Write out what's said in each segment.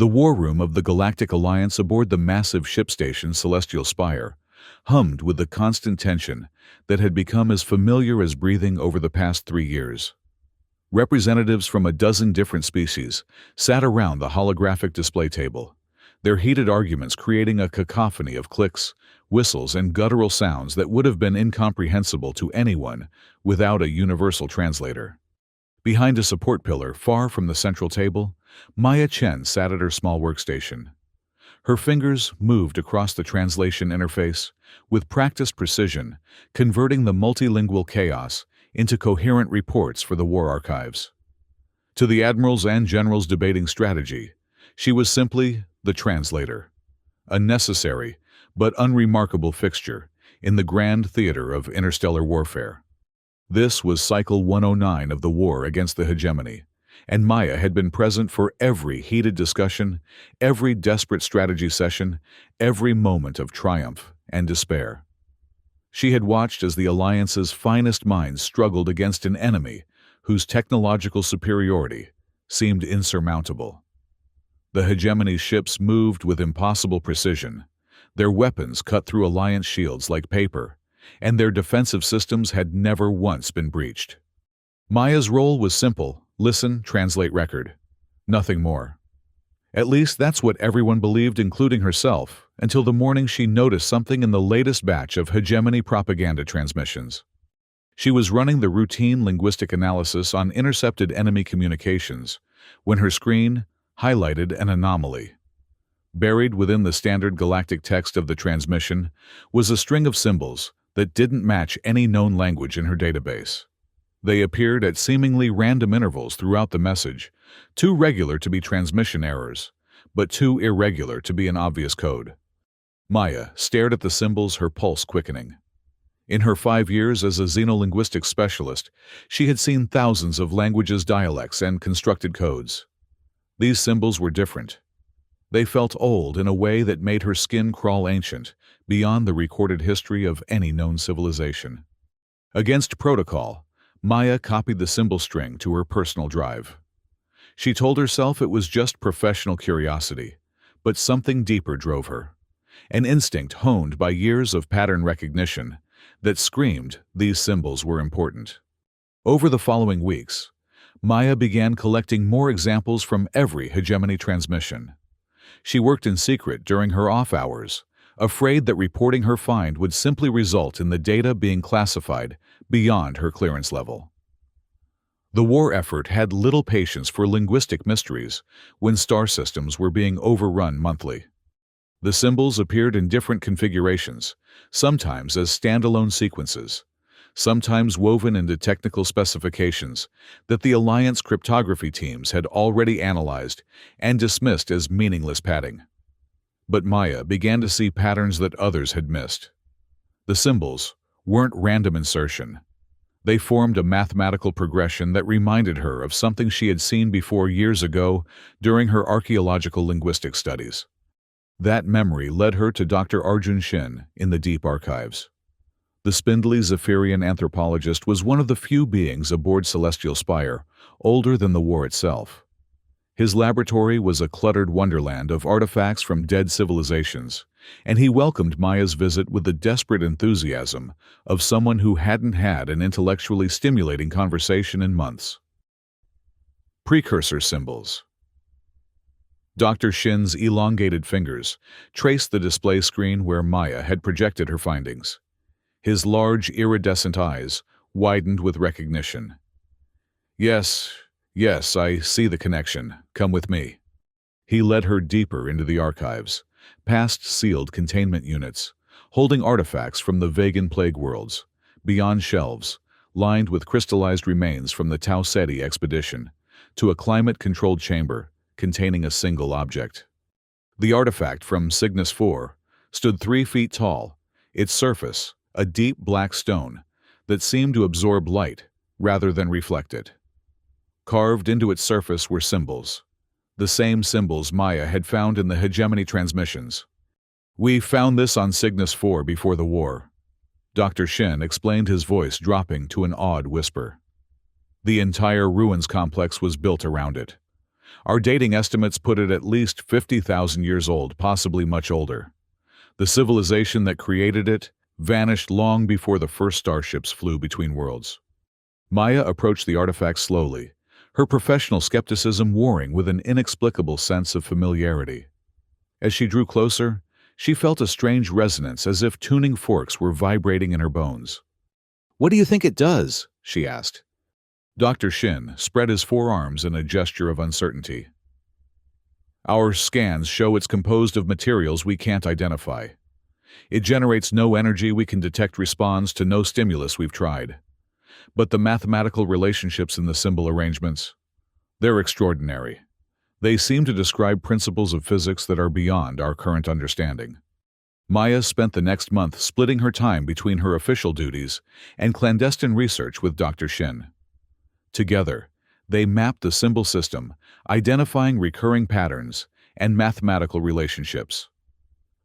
The war room of the Galactic Alliance aboard the massive ship station Celestial Spire hummed with the constant tension that had become as familiar as breathing over the past 3 years. Representatives from a dozen different species sat around the holographic display table, their heated arguments creating a cacophony of clicks, whistles, and guttural sounds that would have been incomprehensible to anyone without a universal translator. Behind a support pillar far from the central table, Maya Chen sat at her small workstation. Her fingers moved across the translation interface with practiced precision, converting the multilingual chaos into coherent reports for the war archives. To the admirals and generals debating strategy, she was simply the translator, a necessary but unremarkable fixture in the grand theater of interstellar warfare. This was Cycle 109 of the war against the hegemony, and Maya had been present for every heated discussion, every desperate strategy session, every moment of triumph and despair. She had watched as the Alliance's finest minds struggled against an enemy whose technological superiority seemed insurmountable. The hegemony's ships moved with impossible precision, their weapons cut through Alliance shields like paper, and their defensive systems had never once been breached. Maya's role was simple: listen, translate, record. Nothing more. At least that's what everyone believed, including herself, until the morning she noticed something in the latest batch of hegemony propaganda transmissions. She was running the routine linguistic analysis on intercepted enemy communications when her screen highlighted an anomaly. Buried within the standard galactic text of the transmission was a string of symbols that didn't match any known language in her database. They appeared at seemingly random intervals throughout the message, too regular to be transmission errors, but too irregular to be an obvious code. Maya stared at the symbols, her pulse quickening. In her 5 years as a xenolinguistics specialist, she had seen thousands of languages, dialects, and constructed codes. These symbols were different. They felt old in a way that made her skin crawl, ancient, beyond the recorded history of any known civilization. Against protocol, Maya copied the symbol string to her personal drive. She told herself it was just professional curiosity, but something deeper drove her. An instinct honed by years of pattern recognition that screamed these symbols were important. Over the following weeks, Maya began collecting more examples from every hegemony transmission. She worked in secret during her off hours, afraid that reporting her find would simply result in the data being classified beyond her clearance level. The war effort had little patience for linguistic mysteries when star systems were being overrun monthly. The symbols appeared in different configurations, sometimes as standalone sequences, sometimes woven into technical specifications that the Alliance cryptography teams had already analyzed and dismissed as meaningless padding. But Maya began to see patterns that others had missed. The symbols weren't random insertion. They formed a mathematical progression that reminded her of something she had seen before years ago during her archaeological linguistics studies. That memory led her to Dr. Arjun Shin in the deep archives. The spindly Zephyrian anthropologist was one of the few beings aboard Celestial Spire older than the war itself. His laboratory was a cluttered wonderland of artifacts from dead civilizations, and he welcomed Maya's visit with the desperate enthusiasm of someone who hadn't had an intellectually stimulating conversation in months. Precursor symbols. Dr. Shin's elongated fingers traced the display screen where Maya had projected her findings. His large, iridescent eyes widened with recognition. Yes, I see the connection. Come with me. He led her deeper into the archives, past sealed containment units, holding artifacts from the Vegan plague worlds, beyond shelves, lined with crystallized remains from the Tau Ceti expedition, to a climate-controlled chamber containing a single object. The artifact from Cygnus 4 stood 3 feet tall, its surface a deep black stone that seemed to absorb light rather than reflect it. Carved into its surface were symbols, the same symbols Maya had found in the hegemony transmissions. We found this on Cygnus 4 before the war. Dr. Shin explained, his voice dropping to an awed whisper. The entire ruins complex was built around it. Our dating estimates put it at least 50,000 years old, possibly much older. The civilization that created it vanished long before the first starships flew between worlds. Maya approached the artifact slowly, her professional skepticism warring with an inexplicable sense of familiarity. As she drew closer, she felt a strange resonance, as if tuning forks were vibrating in her bones. "What do you think it does?" she asked. Dr. Shin spread his forearms in a gesture of uncertainty. "Our scans show it's composed of materials we can't identify. It generates no energy we can detect, responds to no stimulus we've tried. But the mathematical relationships in the symbol arrangements, they're extraordinary. They seem to describe principles of physics that are beyond our current understanding." Maya spent the next month splitting her time between her official duties and clandestine research with Dr. Shin. Together, they mapped the symbol system, identifying recurring patterns and mathematical relationships.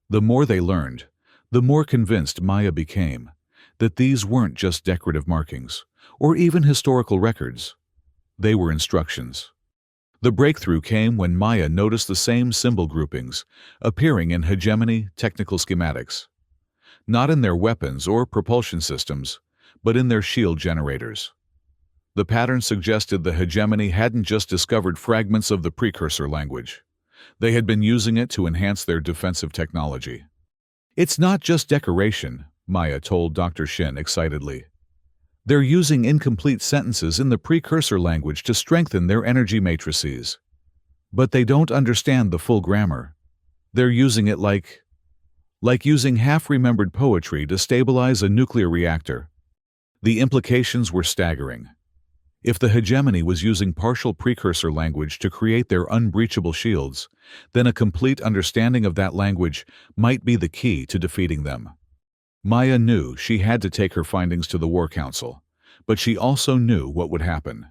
The more they learned, the more convinced Maya became that these weren't just decorative markings or even historical records. They were instructions. The breakthrough came when Maya noticed the same symbol groupings appearing in hegemony technical schematics, not in their weapons or propulsion systems, but in their shield generators. The pattern suggested the hegemony hadn't just discovered fragments of the precursor language. They had been using it to enhance their defensive technology. "It's not just decoration," Maya told Dr. Shin excitedly. "They're using incomplete sentences in the precursor language to strengthen their energy matrices. But they don't understand the full grammar. They're using it like using half-remembered poetry to stabilize a nuclear reactor." The implications were staggering. If the hegemony was using partial precursor language to create their unbreachable shields, then a complete understanding of that language might be the key to defeating them. Maya knew she had to take her findings to the War Council, but she also knew what would happen.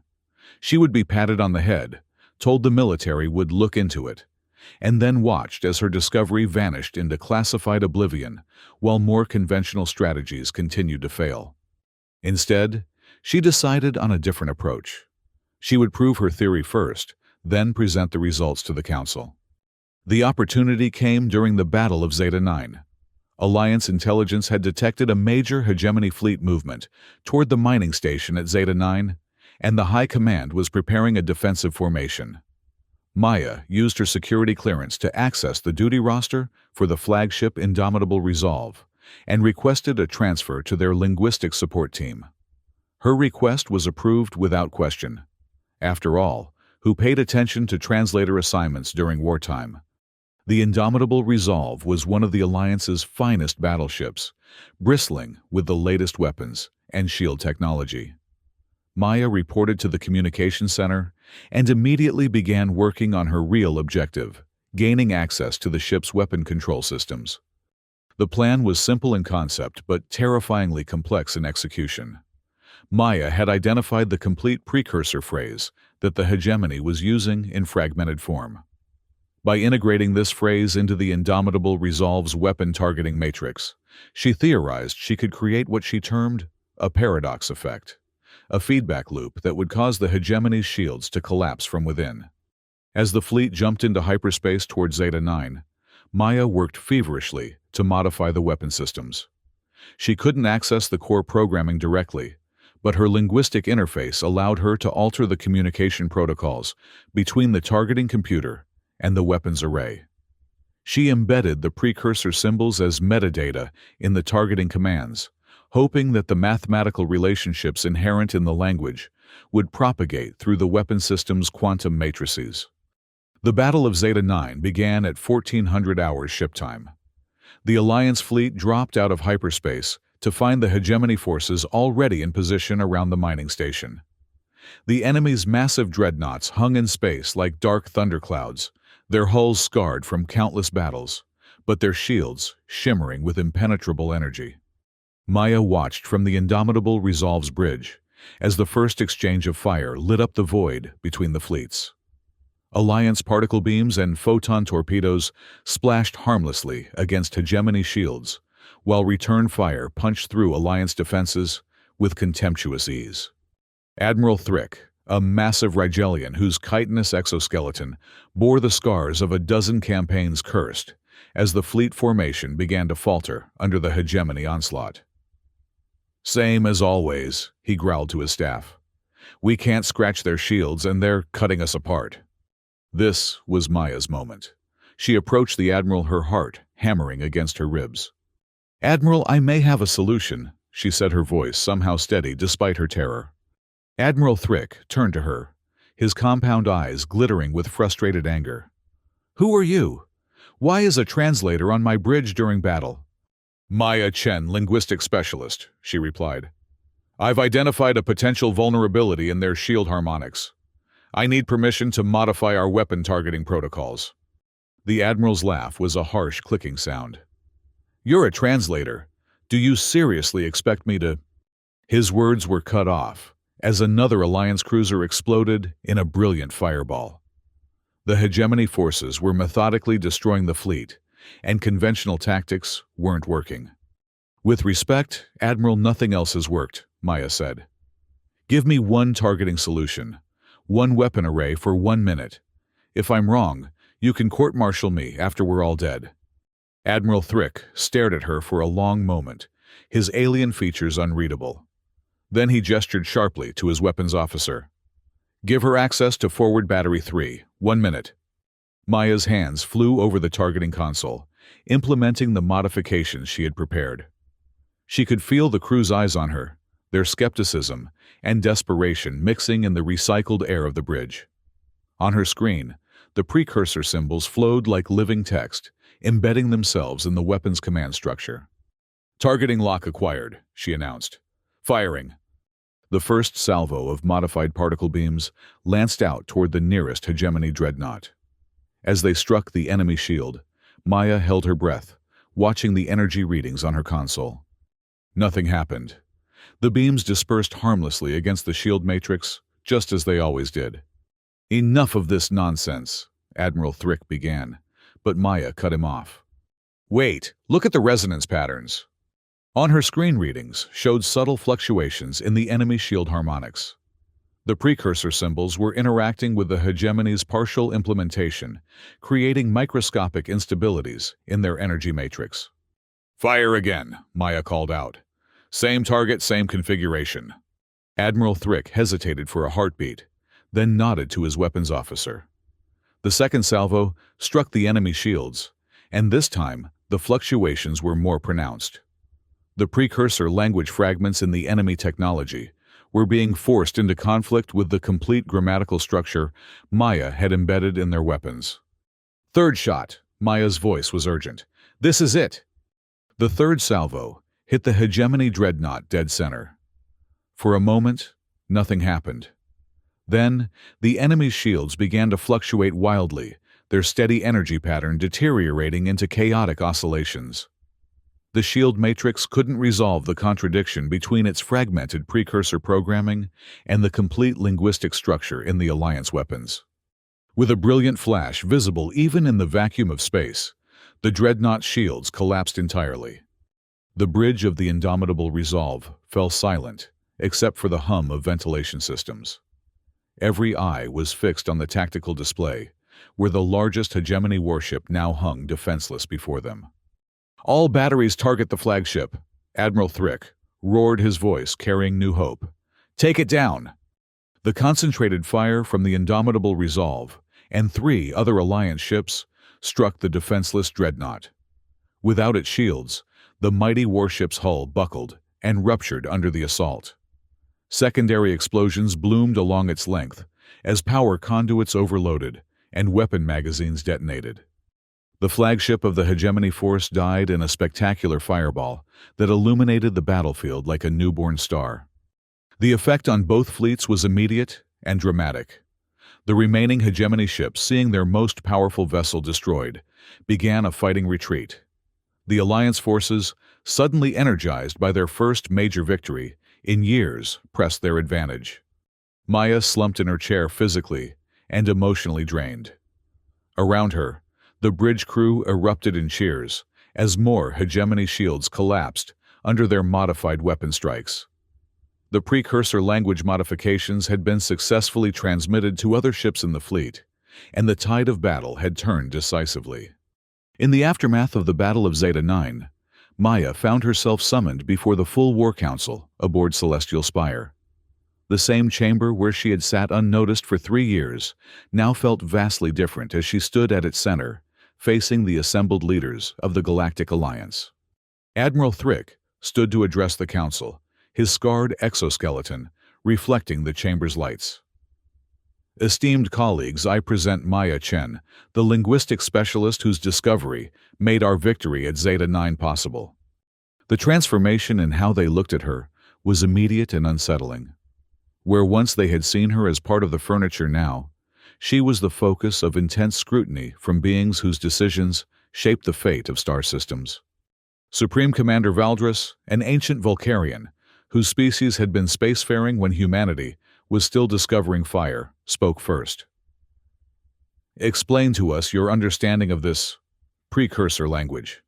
She would be patted on the head, told the military would look into it, and then watched as her discovery vanished into classified oblivion while more conventional strategies continued to fail. Instead, she decided on a different approach. She would prove her theory first, then present the results to the Council. The opportunity came during the Battle of Zeta 9. Alliance intelligence had detected a major hegemony fleet movement toward the mining station at Zeta 9, and the High Command was preparing a defensive formation. Maya used her security clearance to access the duty roster for the flagship Indomitable Resolve and requested a transfer to their linguistic support team. Her request was approved without question. After all, who paid attention to translator assignments during wartime? The Indomitable Resolve was one of the Alliance's finest battleships, bristling with the latest weapons and shield technology. Maya reported to the communications center and immediately began working on her real objective, gaining access to the ship's weapon control systems. The plan was simple in concept but terrifyingly complex in execution. Maya had identified the complete precursor phrase that the hegemony was using in fragmented form. By integrating this phrase into the Indomitable Resolve's weapon targeting matrix, she theorized she could create what she termed a paradox effect, a feedback loop that would cause the hegemony's shields to collapse from within. As the fleet jumped into hyperspace towards Zeta 9, Maya worked feverishly to modify the weapon systems. She couldn't access the core programming directly, but her linguistic interface allowed her to alter the communication protocols between the targeting computer and the weapons array. She embedded the precursor symbols as metadata in the targeting commands, hoping that the mathematical relationships inherent in the language would propagate through the weapon system's quantum matrices. The Battle of Zeta 9 began at 1400 hours ship time. The Alliance fleet dropped out of hyperspace to find the hegemony forces already in position around the mining station. The enemy's massive dreadnoughts hung in space like dark thunderclouds, their hulls scarred from countless battles, but their shields shimmering with impenetrable energy. Maya watched from the Indomitable Resolve's bridge as the first exchange of fire lit up the void between the fleets. Alliance particle beams and photon torpedoes splashed harmlessly against hegemony shields, while return fire punched through Alliance defenses with contemptuous ease. Admiral Thrick, a massive Rigelian whose chitinous exoskeleton bore the scars of a dozen campaigns cursed, as the fleet formation began to falter under the hegemony onslaught. "Same as always," he growled to his staff. "We can't scratch their shields and they're cutting us apart." This was Maya's moment. She approached the Admiral, her heart hammering against her ribs. "Admiral, I may have a solution," she said, her voice somehow steady despite her terror. Admiral Thrick turned to her, his compound eyes glittering with frustrated anger. "Who are you? Why is a translator on my bridge during battle?" "Maya Chen, linguistic specialist," she replied. "I've identified a potential vulnerability in their shield harmonics. I need permission to modify our weapon targeting protocols." The Admiral's laugh was a harsh clicking sound. "You're a translator. Do you seriously expect me to—" His words were cut off as another Alliance cruiser exploded in a brilliant fireball. The hegemony forces were methodically destroying the fleet, and conventional tactics weren't working. "With respect, Admiral, nothing else has worked," Maya said. "Give me one targeting solution, one weapon array for 1 minute. If I'm wrong, you can court-martial me after we're all dead." Admiral Thrick stared at her for a long moment, his alien features unreadable. Then he gestured sharply to his weapons officer. "Give her access to forward battery 3, 1 minute." Maya's hands flew over the targeting console, implementing the modifications she had prepared. She could feel the crew's eyes on her, their skepticism and desperation mixing in the recycled air of the bridge. On her screen, the precursor symbols flowed like living text, embedding themselves in the weapon's command structure. "Targeting lock acquired," she announced. "Firing." The first salvo of modified particle beams lanced out toward the nearest hegemony dreadnought. As they struck the enemy shield, Maya held her breath, watching the energy readings on her console. Nothing happened. The beams dispersed harmlessly against the shield matrix, just as they always did. "Enough of this nonsense," Admiral Thrick began, but Maya cut him off. "Wait, look at the resonance patterns." On her screen, readings showed subtle fluctuations in the enemy shield harmonics. The precursor symbols were interacting with the hegemony's partial implementation, creating microscopic instabilities in their energy matrix. "Fire again," Maya called out. "Same target, same configuration." Admiral Thrick hesitated for a heartbeat, then nodded to his weapons officer. The second salvo struck the enemy shields, and this time the fluctuations were more pronounced. The precursor language fragments in the enemy technology were being forced into conflict with the complete grammatical structure Maya had embedded in their weapons. "Third shot," Maya's voice was urgent. "This is it." The third salvo hit the hegemony dreadnought dead center. For a moment, nothing happened. Then, the enemy's shields began to fluctuate wildly, their steady energy pattern deteriorating into chaotic oscillations. The shield matrix couldn't resolve the contradiction between its fragmented precursor programming and the complete linguistic structure in the Alliance weapons. With a brilliant flash visible even in the vacuum of space, the dreadnought shields collapsed entirely. The bridge of the indomitable Resolve fell silent, except for the hum of ventilation systems. Every eye was fixed on the tactical display, where the largest hegemony warship now hung defenseless before them. "All batteries target the flagship," Admiral Thrick roared, his voice carrying new hope. "Take it down!" The concentrated fire from the indomitable Resolve and 3 other Alliance ships struck the defenseless dreadnought. Without its shields, the mighty warship's hull buckled and ruptured under the assault. Secondary explosions bloomed along its length as power conduits overloaded and weapon magazines detonated. The flagship of the hegemony force died in a spectacular fireball that illuminated the battlefield like a newborn star. The effect on both fleets was immediate and dramatic. The remaining hegemony ships, seeing their most powerful vessel destroyed, began a fighting retreat. The Alliance forces, suddenly energized by their first major victory in years, pressed their advantage. Maya slumped in her chair, physically and emotionally drained. Around her, the bridge crew erupted in cheers as more hegemony shields collapsed under their modified weapon strikes. The precursor language modifications had been successfully transmitted to other ships in the fleet, and the tide of battle had turned decisively. In the aftermath of the Battle of Zeta 9, Maya found herself summoned before the full War Council aboard Celestial Spire. The same chamber where she had sat unnoticed for 3 years now felt vastly different as she stood at its center, facing the assembled leaders of the Galactic Alliance. Admiral Thrick stood to address the council, his scarred exoskeleton reflecting the chamber's lights. Esteemed colleagues, I present Maya Chen, the linguistic specialist whose discovery made our victory at Zeta 9 possible. The transformation in how they looked at her was immediate and unsettling. Where once they had seen her as part of the furniture now, she was the focus of intense scrutiny from beings whose decisions shaped the fate of star systems. Supreme Commander Valdris, an ancient Vulcarian, whose species had been spacefaring when humanity was still discovering fire, spoke first. Explain to us your understanding of this precursor language.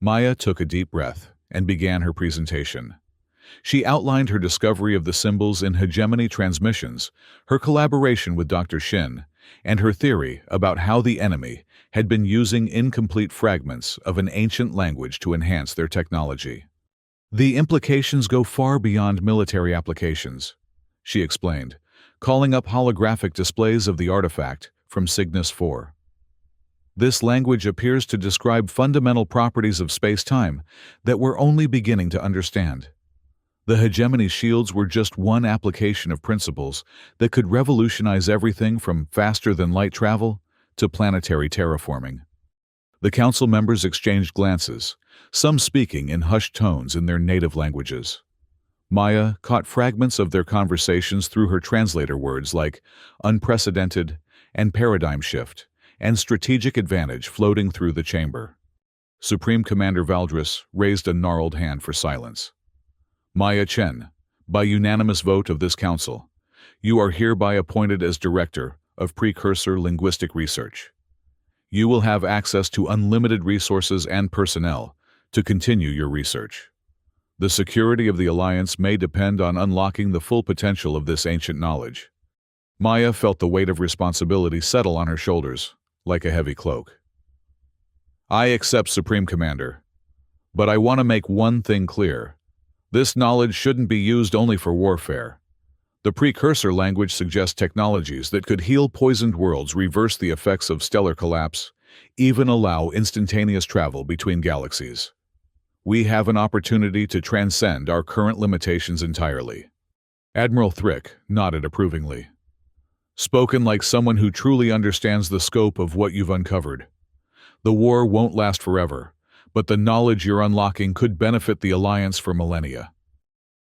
Maya took a deep breath and began her presentation. She outlined her discovery of the symbols in hegemony transmissions, her collaboration with Dr. Shin, and her theory about how the enemy had been using incomplete fragments of an ancient language to enhance their technology. The implications go far beyond military applications, she explained, calling up holographic displays of the artifact from Cygnus 4. This language appears to describe fundamental properties of space-time that we're only beginning to understand. The hegemony shields were just one application of principles that could revolutionize everything from faster-than-light travel to planetary terraforming. The council members exchanged glances, some speaking in hushed tones in their native languages. Maya caught fragments of their conversations through her translator words like unprecedented and paradigm shift and strategic advantage floating through the chamber. Supreme Commander Valdris raised a gnarled hand for silence. Maya Chen, by unanimous vote of this council, you are hereby appointed as Director of Precursor Linguistic Research. You will have access to unlimited resources and personnel to continue your research. The security of the Alliance may depend on unlocking the full potential of this ancient knowledge. Maya felt the weight of responsibility settle on her shoulders, like a heavy cloak. I accept, Supreme Commander, but I want to make one thing clear. This knowledge shouldn't be used only for warfare. The precursor language suggests technologies that could heal poisoned worlds, reverse the effects of stellar collapse, even allow instantaneous travel between galaxies. We have an opportunity to transcend our current limitations entirely. Admiral Thrick nodded approvingly. Spoken like someone who truly understands the scope of what you've uncovered. The war won't last forever, but the knowledge you're unlocking could benefit the Alliance for millennia.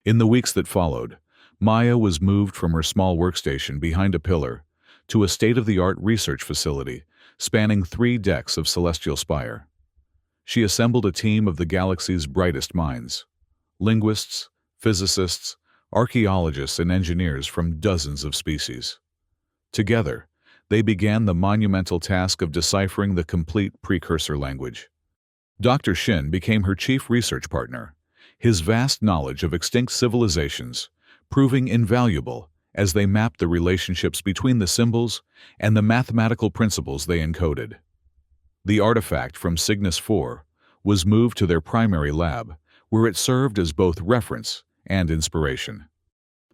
In the weeks that followed, Maya was moved from her small workstation behind a pillar to a state-of-the-art research facility spanning 3 decks of Celestial Spire. She assembled a team of the galaxy's brightest minds, linguists, physicists, archaeologists, and engineers from dozens of species. Together, they began the monumental task of deciphering the complete precursor language. Dr. Shin became her chief research partner, his vast knowledge of extinct civilizations proving invaluable as they mapped the relationships between the symbols and the mathematical principles they encoded. The artifact from Cygnus 4 was moved to their primary lab, where it served as both reference and inspiration.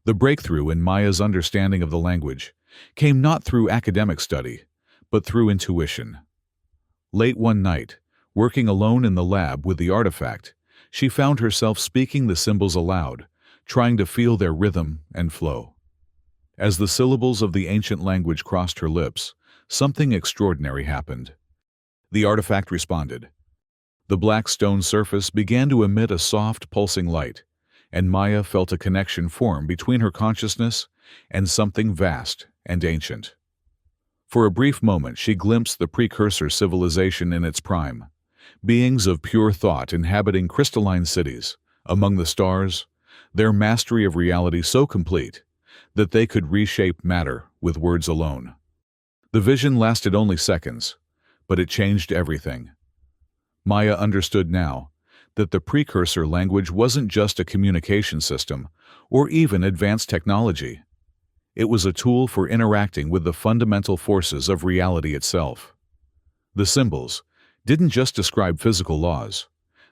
The breakthrough in Maya's understanding of the language came not through academic study, but through intuition. Late one night, working alone in the lab with the artifact, she found herself speaking the symbols aloud, trying to feel their rhythm and flow. As the syllables of the ancient language crossed her lips, something extraordinary happened. The artifact responded. The black stone surface began to emit a soft, pulsing light, and Maya felt a connection form between her consciousness and something vast and ancient. For a brief moment, she glimpsed the precursor civilization in its prime, beings of pure thought inhabiting crystalline cities, among the stars, their mastery of reality so complete that they could reshape matter with words alone. The vision lasted only seconds, but it changed everything. Maya understood now that the precursor language wasn't just a communication system or even advanced technology. It was a tool for interacting with the fundamental forces of reality itself. The symbols didn't just describe physical laws.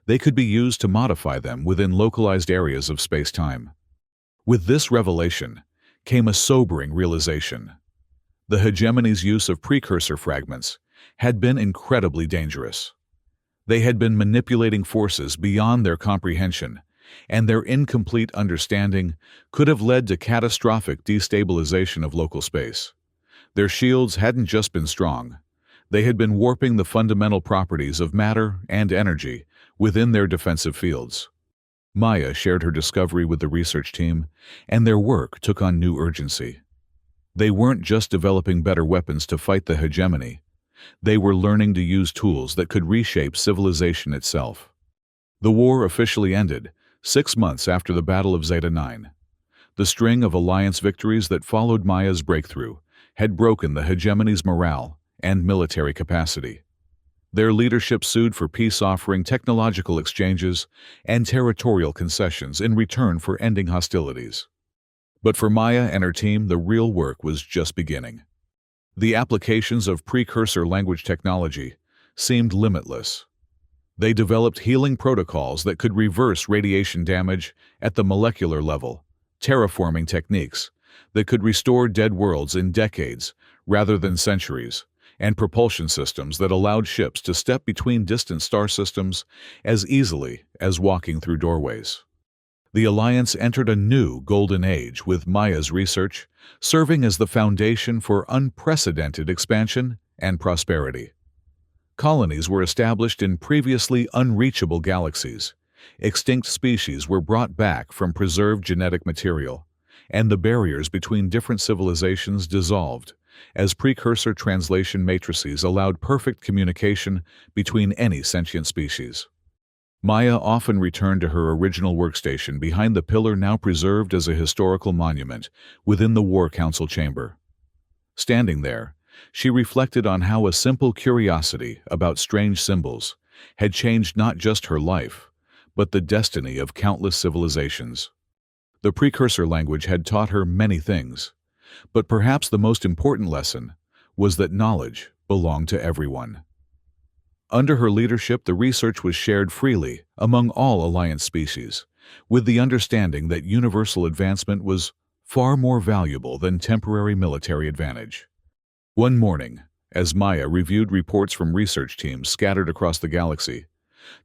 They could be used to modify them within localized areas of space-time. With this revelation came a sobering realization. The hegemony's use of precursor fragments had been incredibly dangerous. They had been manipulating forces beyond their comprehension, and their incomplete understanding could have led to catastrophic destabilization of local space. Their shields hadn't just been strong. They had been warping the fundamental properties of matter and energy within their defensive fields. Maya shared her discovery with the research team, and their work took on new urgency. They weren't just developing better weapons to fight the hegemony. They were learning to use tools that could reshape civilization itself. The war officially ended 6 months after the Battle of Zeta 9. The string of Alliance victories that followed Maya's breakthrough had broken the hegemony's morale and military capacity. Their leadership sued for peace, offering technological exchanges and territorial concessions in return for ending hostilities. But for Maya and her team, the real work was just beginning. The applications of precursor language technology seemed limitless. They developed healing protocols that could reverse radiation damage at the molecular level, terraforming techniques that could restore dead worlds in decades rather than centuries, and propulsion systems that allowed ships to step between distant star systems as easily as walking through doorways. The Alliance entered a new golden age with Maya's research serving as the foundation for unprecedented expansion and prosperity. Colonies were established in previously unreachable galaxies. Extinct species were brought back from preserved genetic material, and the barriers between different civilizations dissolved as precursor translation matrices allowed perfect communication between any sentient species. Maya often returned to her original workstation behind the pillar now preserved as a historical monument within the War Council chamber. Standing there, she reflected on how a simple curiosity about strange symbols had changed not just her life, but the destiny of countless civilizations. The precursor language had taught her many things, but perhaps the most important lesson was that knowledge belonged to everyone. Under her leadership, the research was shared freely among all Alliance species, with the understanding that universal advancement was far more valuable than temporary military advantage. One morning, as Maya reviewed reports from research teams scattered across the galaxy,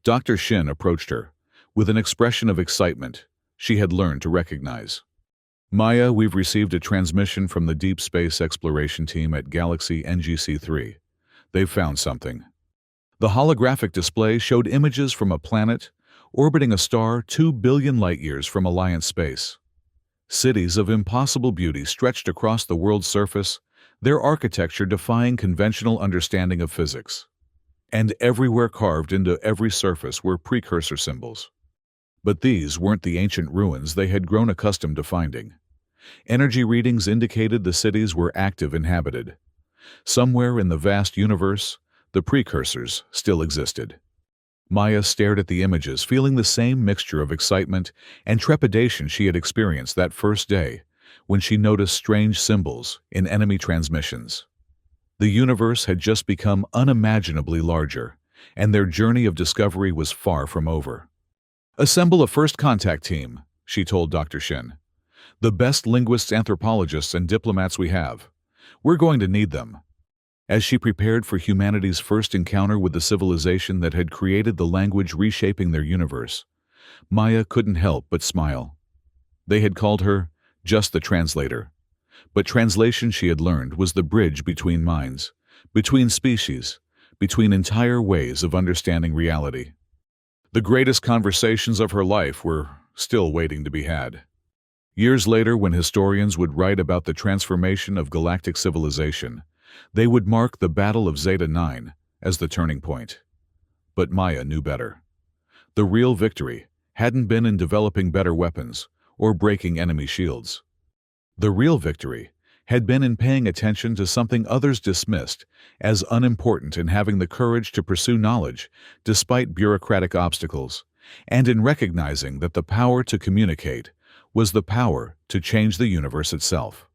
Dr. Shin approached her with an expression of excitement she had learned to recognize. Maya, we've received a transmission from the Deep Space Exploration Team at Galaxy NGC-3. They've found something. The holographic display showed images from a planet orbiting a star 2 billion light-years from Alliance space. Cities of impossible beauty stretched across the world's surface, their architecture defying conventional understanding of physics. And everywhere carved into every surface were precursor symbols. But these weren't the ancient ruins they had grown accustomed to finding. Energy readings indicated the cities were active, inhabited. Somewhere in the vast universe, the precursors still existed. Maya stared at the images, feeling the same mixture of excitement and trepidation she had experienced that first day when she noticed strange symbols in enemy transmissions. The universe had just become unimaginably larger, and their journey of discovery was far from over. "Assemble a first contact team," she told Dr. Shin. "The best linguists, anthropologists, and diplomats we have. We're going to need them." As she prepared for humanity's first encounter with the civilization that had created the language reshaping their universe, Maya couldn't help but smile. They had called her just the translator. But translation, she had learned, was the bridge between minds, between species, between entire ways of understanding reality. The greatest conversations of her life were still waiting to be had. Years later, when historians would write about the transformation of galactic civilization, they would mark the Battle of Zeta 9 as the turning point. But Maya knew better. The real victory hadn't been in developing better weapons or breaking enemy shields. The real victory had been in paying attention to something others dismissed as unimportant, in having the courage to pursue knowledge despite bureaucratic obstacles and in recognizing that the power to communicate was the power to change the universe itself.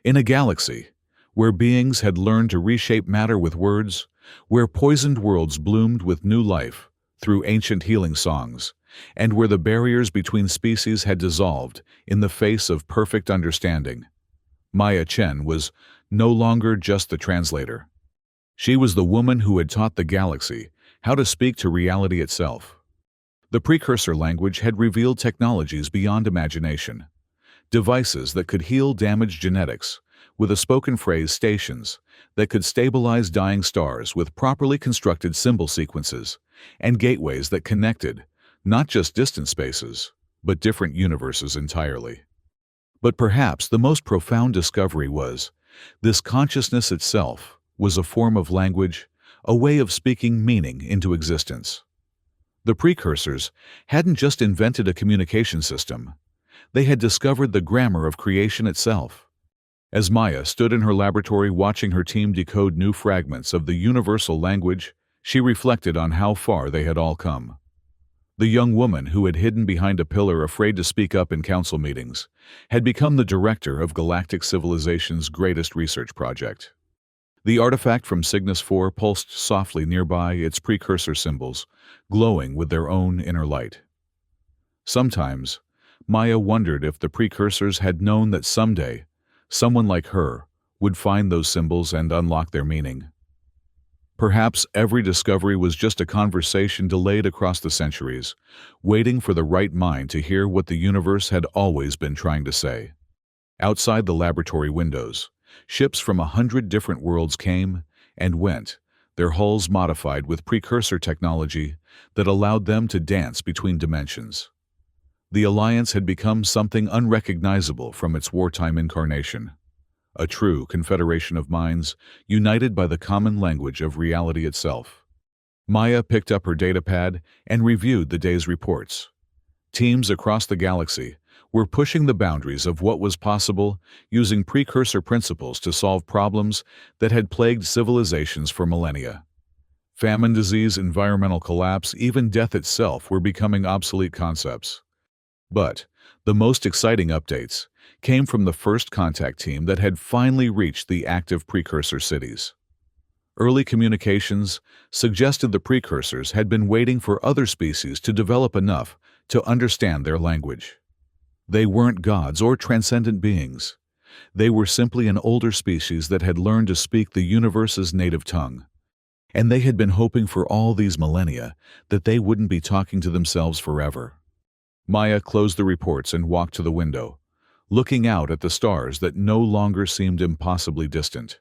In a galaxy where beings had learned to reshape matter with words, where poisoned worlds bloomed with new life through ancient healing songs, and where the barriers between species had dissolved in the face of perfect understanding, Maya Chen was no longer just the translator. She was the woman who had taught the galaxy how to speak to reality itself. The precursor language had revealed technologies beyond imagination, devices that could heal damaged genetics with a spoken phrase, stations that could stabilize dying stars with properly constructed symbol sequences, and gateways that connected not just distant spaces, but different universes entirely. But perhaps the most profound discovery was this: consciousness itself was a form of language, a way of speaking meaning into existence. The precursors hadn't just invented a communication system, they had discovered the grammar of creation itself. As Maya stood in her laboratory watching her team decode new fragments of the universal language, she reflected on how far they had all come. The young woman who had hidden behind a pillar afraid to speak up in council meetings had become the director of galactic civilization's greatest research project. The artifact from Cygnus 4 pulsed softly nearby, its precursor symbols glowing with their own inner light. Sometimes, Maya wondered if the precursors had known that someday someone like her would find those symbols and unlock their meaning. Perhaps every discovery was just a conversation delayed across the centuries, waiting for the right mind to hear what the universe had always been trying to say. Outside the laboratory windows, ships from 100 different worlds came and went, their hulls modified with precursor technology that allowed them to dance between dimensions. The Alliance had become something unrecognizable from its wartime incarnation, a true confederation of minds united by the common language of reality itself. Maya picked up her datapad and reviewed the day's reports. Teams across the galaxy were pushing the boundaries of what was possible, using precursor principles to solve problems that had plagued civilizations for millennia. Famine, disease, environmental collapse, even death itself were becoming obsolete concepts. But the most exciting updates came from the first contact team that had finally reached the active precursor cities. Early communications suggested the precursors had been waiting for other species to develop enough to understand their language. They weren't gods or transcendent beings. They were simply an older species that had learned to speak the universe's native tongue. And they had been hoping for all these millennia that they wouldn't be talking to themselves forever. Maya closed the reports and walked to the window, looking out at the stars that no longer seemed impossibly distant.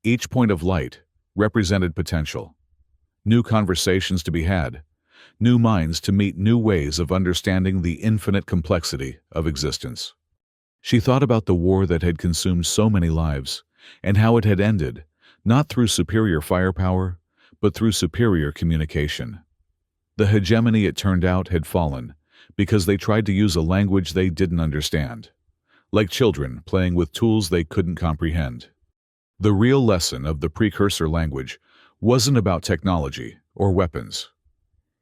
Each point of light represented potential. New conversations to be had, new minds to meet, new ways of understanding the infinite complexity of existence. She thought about the war that had consumed so many lives, and how it had ended, not through superior firepower, but through superior communication. The hegemony, it turned out, had fallen, because they tried to use a language they didn't understand, like children playing with tools they couldn't comprehend. The real lesson of the precursor language wasn't about technology or weapons.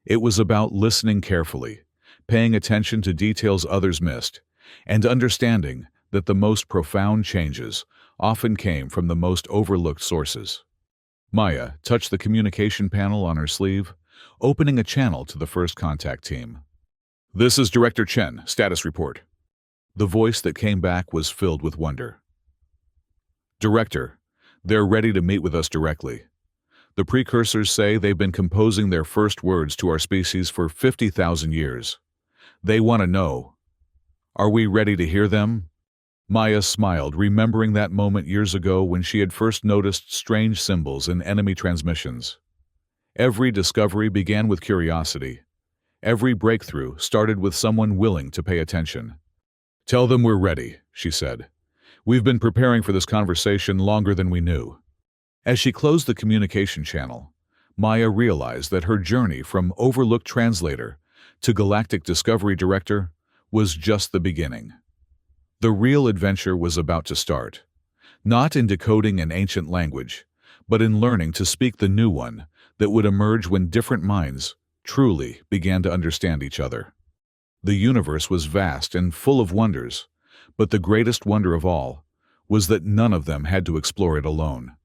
It was about listening carefully, paying attention to details others missed, and understanding that the most profound changes often came from the most overlooked sources. Maya touched the communication panel on her sleeve, opening a channel to the first contact team. "This is Director Chen, status report." The voice that came back was filled with wonder. "Director, they're ready to meet with us directly. The precursors say they've been composing their first words to our species for 50,000 years. They want to know, are we ready to hear them?" Maya smiled, remembering that moment years ago when she had first noticed strange symbols in enemy transmissions. Every discovery began with curiosity. Every breakthrough started with someone willing to pay attention. "Tell them we're ready," she said. "We've been preparing for this conversation longer than we knew." As she closed the communication channel, Maya realized that her journey from overlooked translator to galactic discovery director was just the beginning. The real adventure was about to start, not in decoding an ancient language, but in learning to speak the new one that would emerge when different minds truly began to understand each other. The universe was vast and full of wonders, but the greatest wonder of all was that none of them had to explore it alone.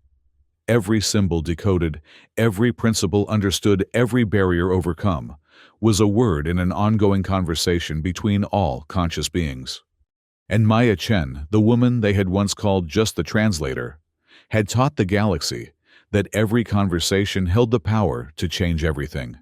Every symbol decoded, every principle understood, every barrier overcome, was a word in an ongoing conversation between all conscious beings. And Maya Chen, the woman they had once called just the Translator, had taught the galaxy that every conversation held the power to change everything.